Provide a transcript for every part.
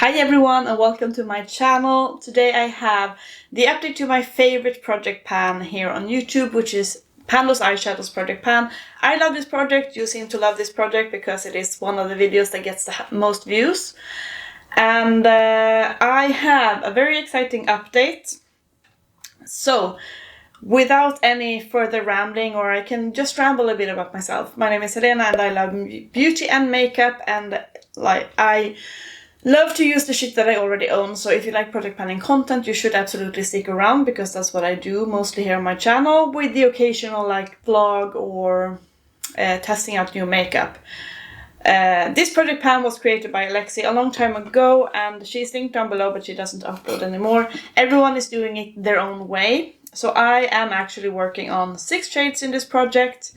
Hi everyone and welcome to my channel. Today I have the update to my favorite project pan here on YouTube, which is THOSE Eyeshadows project pan. I love this project, you seem to love this project because it is one of the videos that gets the most views. And I have a very exciting update. So, without any further rambling, or I can just ramble a bit about myself. My name is Helena and I love beauty and makeup, and I love to use the shit that I already own, so if you like project panning content, you should absolutely stick around because that's what I do mostly here on my channel, with the occasional vlog or testing out new makeup. This project pan was created by Alexi a long time ago and she's linked down below, but she doesn't upload anymore. Everyone is doing it their own way, so I am actually working on 6 shades in this project.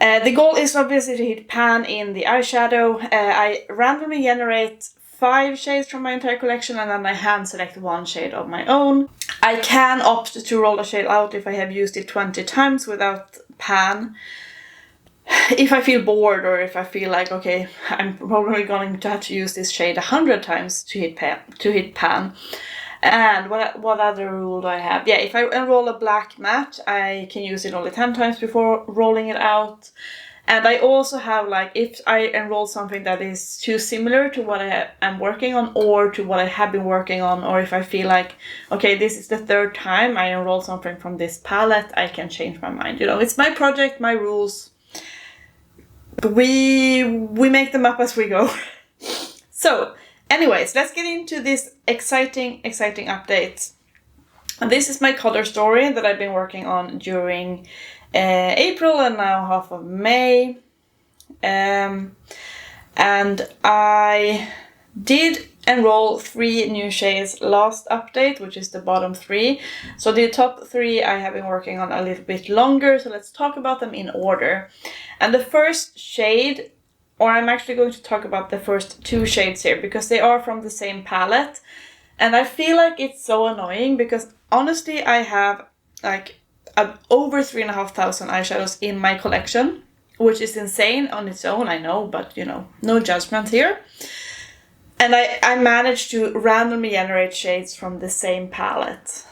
The goal is obviously to hit pan in the eyeshadow. I randomly generate 5 shades from my entire collection and then I hand select 1 shade of my own. I can opt to roll a shade out if I have used it 20 times without pan. If I feel bored or if I feel like, okay, I'm probably going to have to use this shade 100 times to hit pan. And what other rule do I have? Yeah, if I enroll a black matte, I can use it only 10 times before rolling it out. And I also have, if I enroll something that is too similar to what I am working on or to what I have been working on, or if I feel like, okay, this is the 3rd time I enroll something from this palette, I can change my mind. You know, it's my project, my rules. We make them up as we go. So, anyways, let's get into this exciting update. And this is my color story that I've been working on during April and now half of May. And I did enroll 3 new shades last update, which is the bottom 3. So the top 3 I have been working on a little bit longer, so let's talk about them in order. And the first shade, or I'm actually going to talk about the first 2 shades here because they are from the same palette. And I feel like it's so annoying because honestly I have over 3,500 eyeshadows in my collection, which is insane on its own, I know, but you know, no judgment here. And I managed to randomly generate shades from the same palette.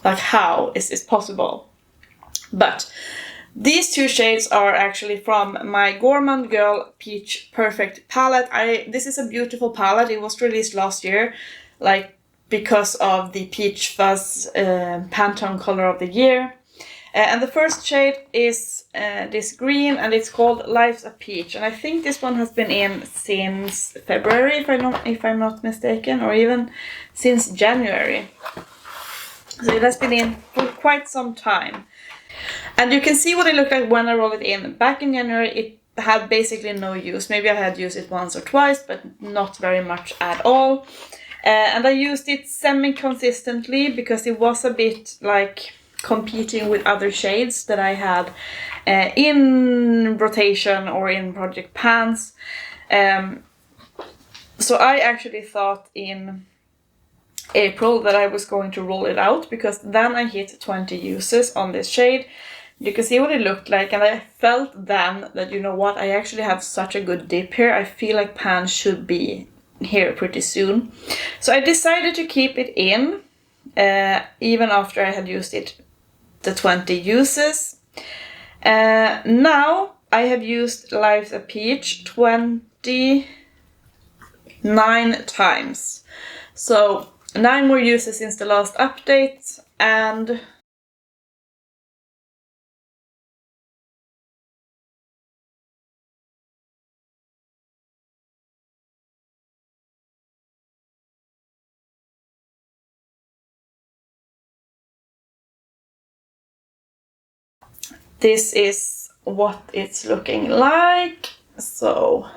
Like, how is this possible? But these 2 shades are actually from my Gourmande Girls Peach Perfect palette. This is a beautiful palette. It was released last year, because of the Peach Fuzz Pantone color of the year. And the first shade is this green, and it's called Life's a Peach. And I think this one has been in since February, if I'm not mistaken, or even since January. So it has been in for quite some time. And you can see what it looked like when I rolled it in. Back in January, it had basically no use. Maybe I had used it once or twice, but not very much at all. And I used it semi-consistently because it was a bit competing with other shades that I had in rotation or in project pans. So I actually thought in April that I was going to roll it out because then I hit 20 uses on this shade. You can see what it looked like, and I felt then that, you know what, I actually have such a good dip here. I feel like pan should be here pretty soon. So I decided to keep it in even after I had used it the 20 uses. Now I have used Life's a Peach 29 times. So 9 more uses since the last update, and this is what it's looking like. So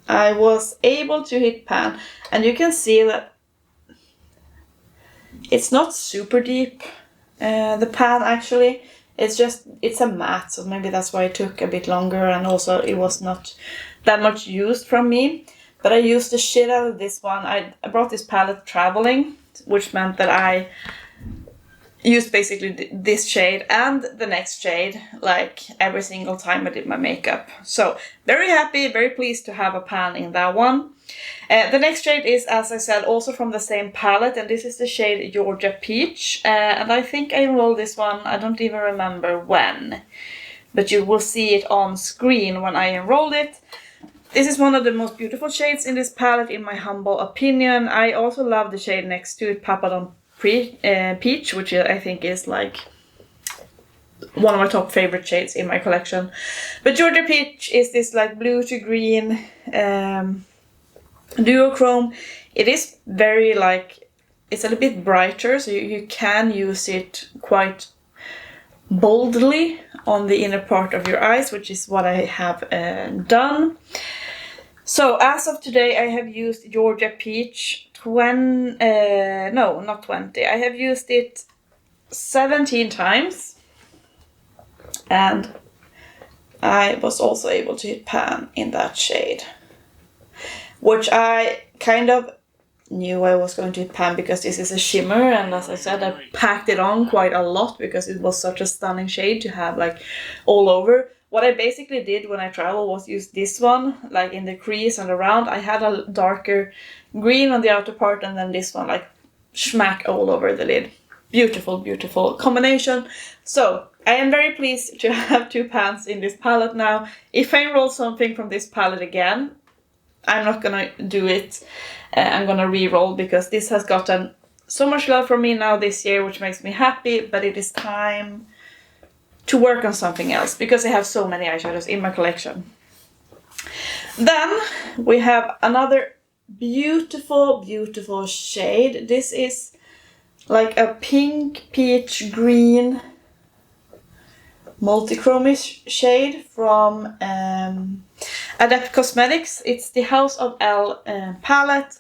I was able to hit pan, and you can see that it's not super deep, the pan actually. It's a matte, so maybe that's why it took a bit longer, and also it was not that much used from me. But I used the shit out of this one. I brought this palette traveling, which meant that I used basically this shade and the next shade like every single time I did my makeup. So very happy, very pleased to have a pan in that one. The next shade is, as I said, also from the same palette, and this is the shade Georgia Peach. And I think I enrolled this one, I don't even remember when, but you will see it on screen when I enrolled it. This is one of the most beautiful shades in this palette, in my humble opinion. I also love the shade next to it, Papadon Peach, which I think is like one of my top favorite shades in my collection. But Georgia Peach is this like blue to green duochrome. It is very like, it's a little bit brighter, so you can use it quite boldly on the inner part of your eyes, which is what I have done. So as of today, I have used Georgia Peach no, not 20. I have used it 17 times. And I was also able to hit pan in that shade, which I kind of knew I was going to hit pan because this is a shimmer, and as I said, I packed it on quite a lot because it was such a stunning shade to have like all over. What I basically did when I traveled was use this one like in the crease and around. I had a darker green on the outer part, and then this one like smack all over the lid. Beautiful, beautiful combination. So I am very pleased to have 2 pans in this palette now. If I enroll something from this palette again, I'm not gonna do it. I'm gonna re-roll because this has gotten so much love from me now this year, which makes me happy, but it is time to work on something else because I have so many eyeshadows in my collection. Then we have another beautiful, beautiful shade. This is like a pink, peach, green, multichromish shade from Adept Cosmetics. It's the House of L palette.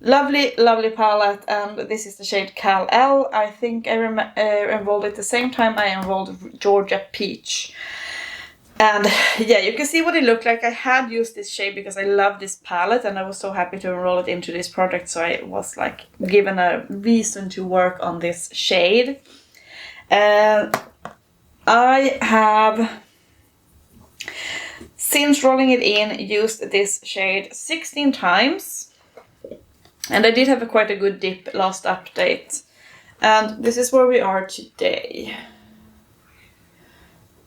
Lovely, lovely palette, and this is the shade Cal L. I think I enrolled it the same time I enrolled Georgia Peach. And yeah, you can see what it looked like. I had used this shade because I love this palette, and I was so happy to enroll it into this project, so I was like given a reason to work on this shade. I have, since rolling it in, used this shade 16 times. And I did have quite a good dip last update. And this is where we are today.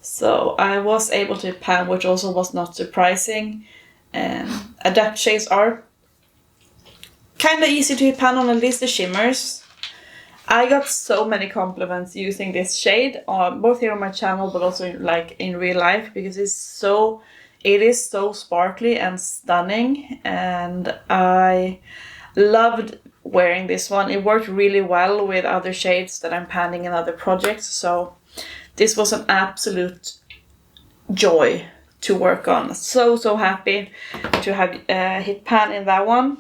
So I was able to pan, which also was not surprising. Adept shades are kind of easy to pan on, at least the shimmers. I got so many compliments using this shade, both here on my channel, but also like in real life, because it is so sparkly and stunning, and I loved wearing this one. It worked really well with other shades that I'm panning in other projects, so this was an absolute joy to work on. So happy to have hit pan in that one.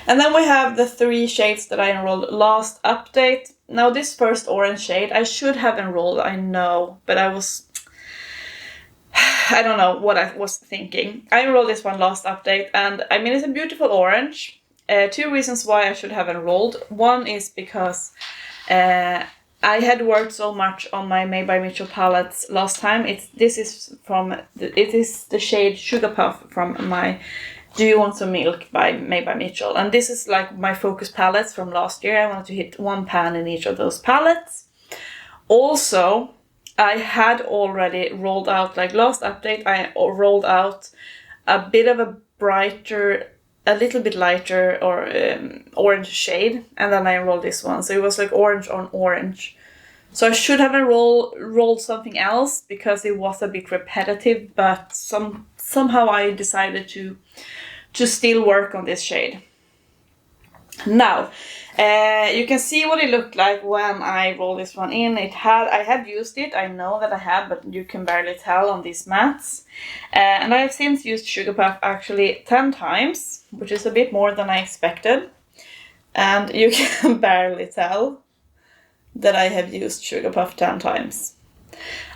And then we have the 3 shades that I enrolled last update. Now this first orange shade I should have enrolled, I know, but I don't know what I was thinking. I enrolled this one last update, and I mean, it's a beautiful orange. 2 reasons why I should have enrolled. One is because I had worked so much on my Made by Mitchell palettes last time. It is the shade Sugar Puff from my Do You Want Some Milk by Made by Mitchell, and this is like my focus palettes from last year. I wanted to hit 1 pan in each of those palettes. Also, I had already rolled out, like last update, I rolled out a bit of a brighter, a little bit lighter or orange shade, and then I rolled this one. So it was like orange on orange. So I should have rolled something else because it was a bit repetitive, but somehow I decided to still work on this shade. Now, you can see what it looked like when I rolled this one in. I have used it, I know that I have, but you can barely tell on these mats. And I have since used Sugar Puff actually 10 times, which is a bit more than I expected. And you can barely tell that I have used Sugar Puff 10 times.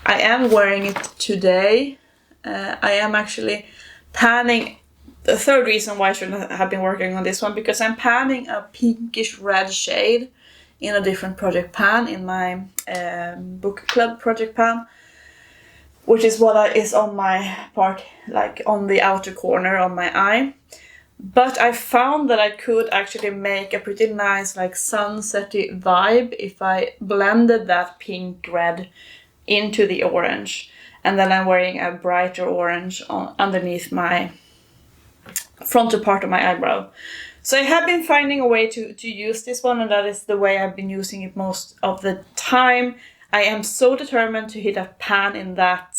I am wearing it today. I am actually panning. The third reason why I shouldn't have been working on this one, because I'm panning a pinkish red shade in a different project pan, in my book club project pan, which is what is on my part, like on the outer corner on my eye. But I found that I could actually make a pretty nice like sunsetty vibe if I blended that pink red into the orange. And then I'm wearing a brighter orange underneath my frontal part of my eyebrow. So I have been finding a way to use this one, and that is the way I've been using it most of the time. I am so determined to hit a pan in that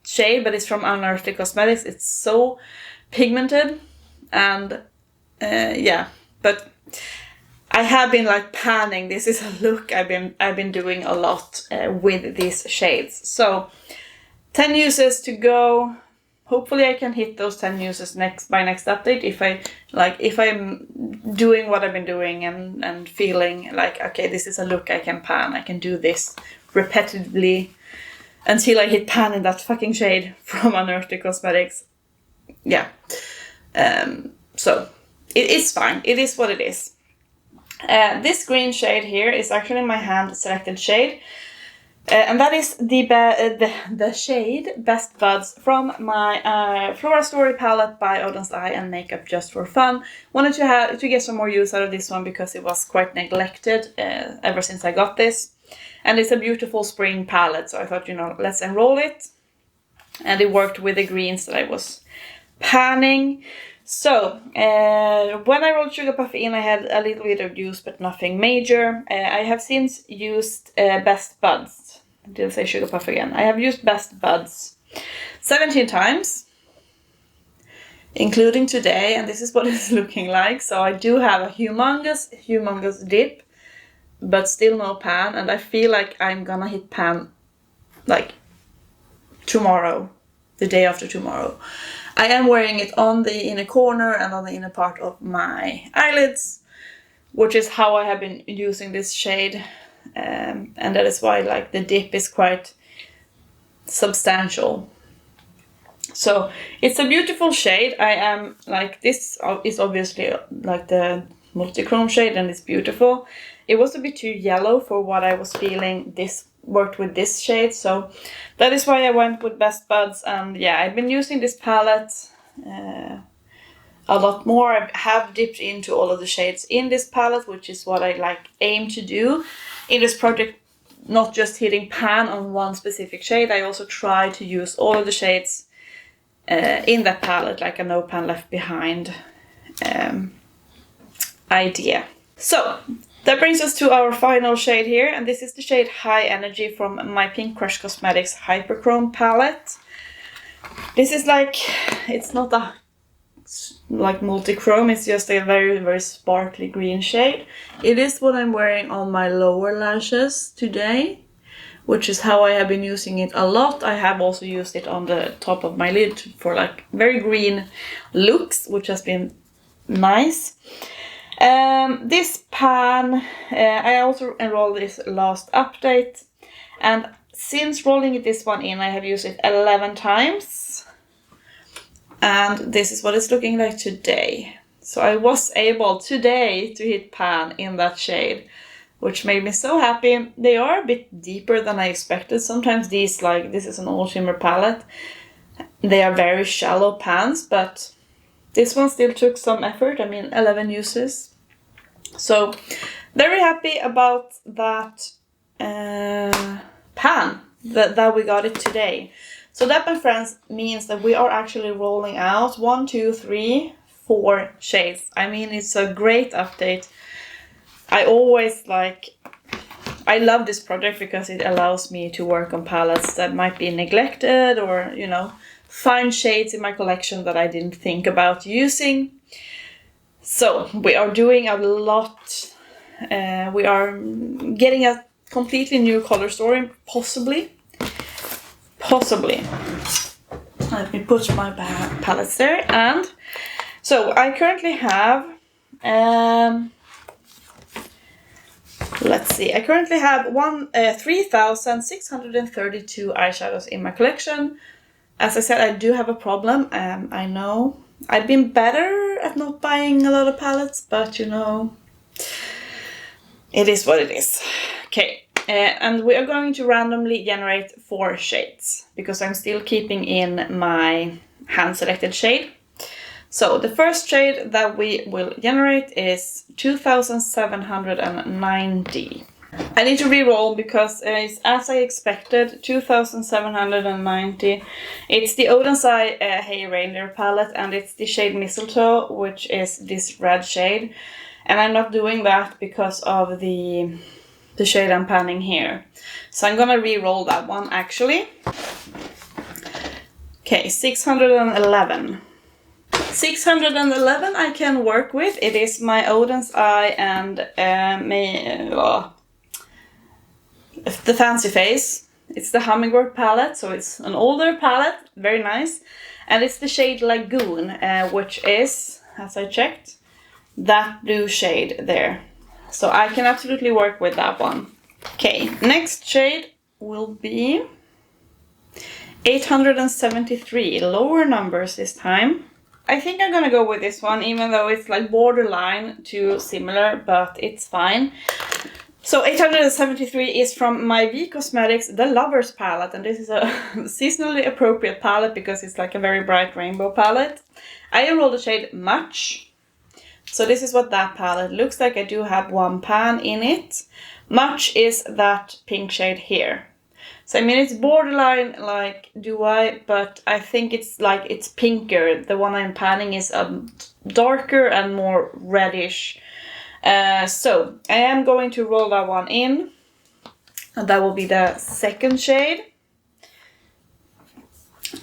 shade, but it's from Unearthly Cosmetics. It's so pigmented. And yeah, but I have been like panning. This is a look I've been doing a lot with these shades. So 10 uses to go. Hopefully I can hit those 10 uses by next update if I'm doing what I've been doing and feeling like, okay, this is a look I can pan. I can do this repetitively until I hit pan in that fucking shade from Unearthly Cosmetics. Yeah. So it is fine. It is what it is. This green shade here is actually my hand selected shade. And that is the shade Best Buds from my Flora Story palette by Oden's Eye and Makeup Just for Fun. Wanted to get some more use out of this one because it was quite neglected ever since I got this. And it's a beautiful spring palette, so I thought, let's enroll it. And it worked with the greens that I was panning. So, when I rolled Sugar Puff in, I had a little bit of use, but nothing major. I have since used Best Buds. I didn't say Sugar Puff again. I have used Best Buds 17 times, including today, and this is what it's looking like. So I do have a humongous dip, but still no pan, and I feel like I'm gonna hit pan like tomorrow, the day after tomorrow. I am wearing it on the inner corner and on the inner part of my eyelids, which is how I have been using this shade. And that is why like the dip is quite substantial. So it's a beautiful shade. I am like, this is obviously like the multi-chrome shade and it's beautiful. It was a bit too yellow for what I was feeling this worked with this shade, so that is why I went with Best Buds. And yeah, I've been using this palette a lot more. I have dipped into all of the shades in this palette, which is what I aim to do in this project, not just hitting pan on one specific shade. I also try to use all of the shades in that palette, like a no pan left behind idea. So that brings us to our final shade here, and this is the shade High Energy from my Pink Crush Cosmetics Hyperchrome palette. This is it's not a multi-chrome, it's just a very, very sparkly green shade. It is what I'm wearing on my lower lashes today, which is how I have been using it a lot. I have also used it on the top of my lid for very green looks, which has been nice. This pan, I also enrolled this last update, and since rolling this one in, I have used it 11 times, and this is what it's looking like today. So I was able today to hit pan in that shade, which made me so happy. They are a bit deeper than I expected. Sometimes these, this is an all shimmer palette, they are very shallow pans, but this one still took some effort. 11 uses. So, very happy about that pan, that we got it today. So that, my friends, means that we are actually rolling out 1, 2, 3, 4 shades. It's a great update. I always I love this project because it allows me to work on palettes that might be neglected, or, find shades in my collection that I didn't think about using. So we are doing a lot. We are getting a completely new color story, possibly. Let me put my palettes there. And so I currently have, let's see, I currently have 3,632 eyeshadows in my collection. As I said, I do have a problem. I know I've been better at not buying a lot of palettes, but it is what it is. Okay, and we are going to randomly generate 4 shades because I'm still keeping in my hand-selected shade. So the first shade that we will generate is 2790. I need to re-roll because it's as I expected, 2790. It's the Oden's Eye Hey Reindeer palette, and it's the shade Mistletoe, which is this red shade. And I'm not doing that because of the shade I'm panning here. So I'm gonna re-roll that one actually. Okay, 611. 611 I can work with. It is my Oden's Eye and the Fancy Face. It's the Hummingbird palette, so it's an older palette, very nice. And it's the shade Lagoon, which is, as I checked, that blue shade there. So I can absolutely work with that one. Okay, next shade will be 873, lower numbers this time. I think I'm gonna go with this one, even though it's like borderline to similar, but it's fine. So 873 is from my V Cosmetics The Lovers palette, and this is a seasonally appropriate palette because it's like a very bright rainbow palette. I enrolled the shade Much. So this is what that palette looks like. I do have one pan in it. Much is that pink shade here. So I mean it's borderline like but I think it's like it's pinker. The one I'm panning is darker and more reddish. So I am going to roll that one in, and that will be the second shade.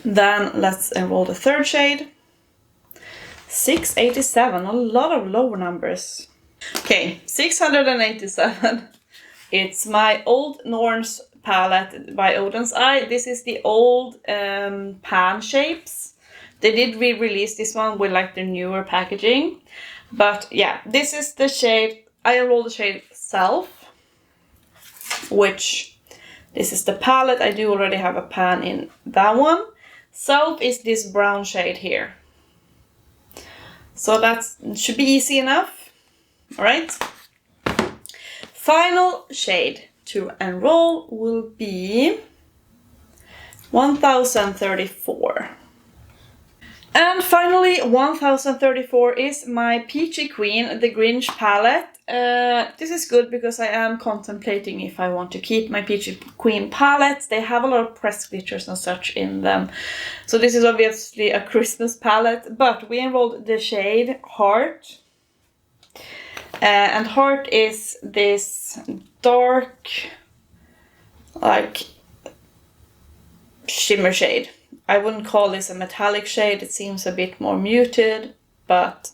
Then let's enroll the third shade. 687, a lot of lower numbers. Okay, 687. It's my old Norns palette by Oden's Eye. This is the old pan shapes. They did re-release this one with like the newer packaging. But yeah, this is the shade, I enrolled the shade Self, which this is the palette. I do already have a pan in that one. Self is this brown shade here. So that should be easy enough. All right. Final shade to enroll will be 1034. And finally, 1034 is my Peachy Queen, the Grinch palette. This is good because I am contemplating if I want to keep my Peachy Queen palettes. They have a lot of press glitters and such in them. So this is obviously a Christmas palette, but we enrolled the shade Heart. And Heart is this dark, like, shimmer shade. I wouldn't call this a metallic shade, it seems a bit more muted, but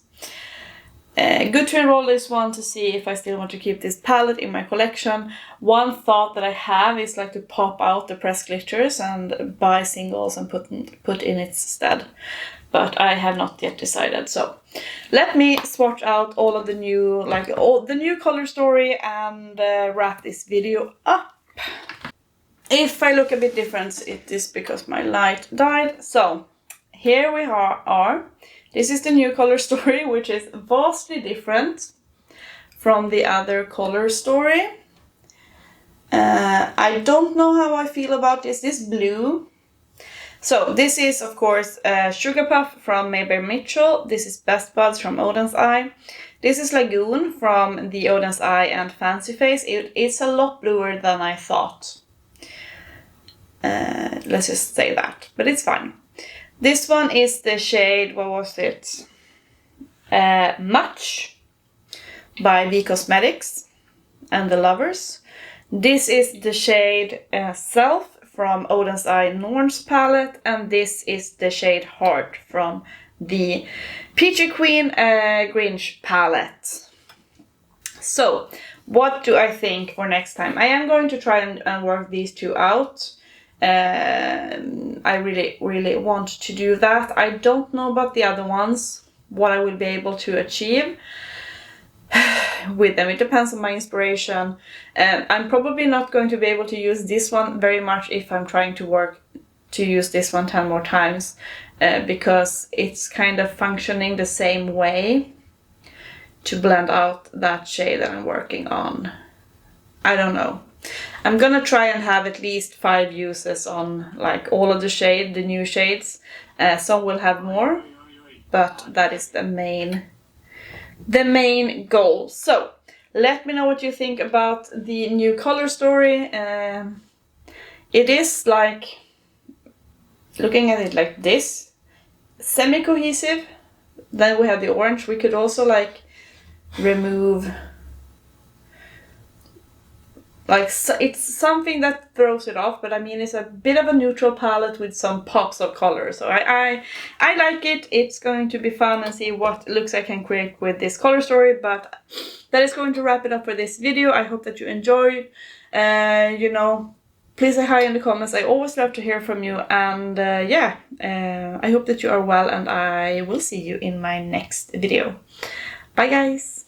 good to enroll this one to see if I still want to keep this palette in my collection. One thought that I have is like to pop out the press glitters and buy singles and put in its stead. But I have not yet decided. So let me swatch out all of the new, all the new color story and wrap this video up. If I look a bit different, it is because my light died. So here we are. This is the new color story, which is vastly different from the other color story. I don't know how I feel about this blue. So this is of course Sugar Puff from Mmmitchell. This is Best Buds from Oden's Eye. This is Lagoon from the Oden's Eye and Fancy Face. It's a lot bluer than I thought. Let's just say that, but it's fine. This one is the shade, what was it? Much by V Cosmetics and The Lovers. This is the shade Self from Oden's Eye Norns palette, and this is the shade Heart from the Peachy Queen Grinch palette. So, what do I think for next time? I am going to try and work these two out. I really want to do that. I don't know about the other ones, what I will be able to achieve with them. It depends on my inspiration. I'm probably not going to be able to use this one very much if I'm trying to use this one 10 more times, because it's kind of functioning the same way to blend out that shade that I'm working on I don't know. I'm gonna try and have at least 5 uses on like all of the new shades. Some will have more, but that is the main goal. So let me know what you think about the new color story. It is like, looking at it like this, semi-cohesive. Then we have the orange. We could also like remove, like, so it's something that throws it off, but I mean it's a bit of a neutral palette with some pops of color. So I like it. It's going to be fun and see what looks I can create with this color story. But that is going to wrap it up for this video. I hope that you enjoyed. You know, please say hi in the comments. I always love to hear from you. And yeah, I hope that you are well, and I will see you in my next video. Bye guys!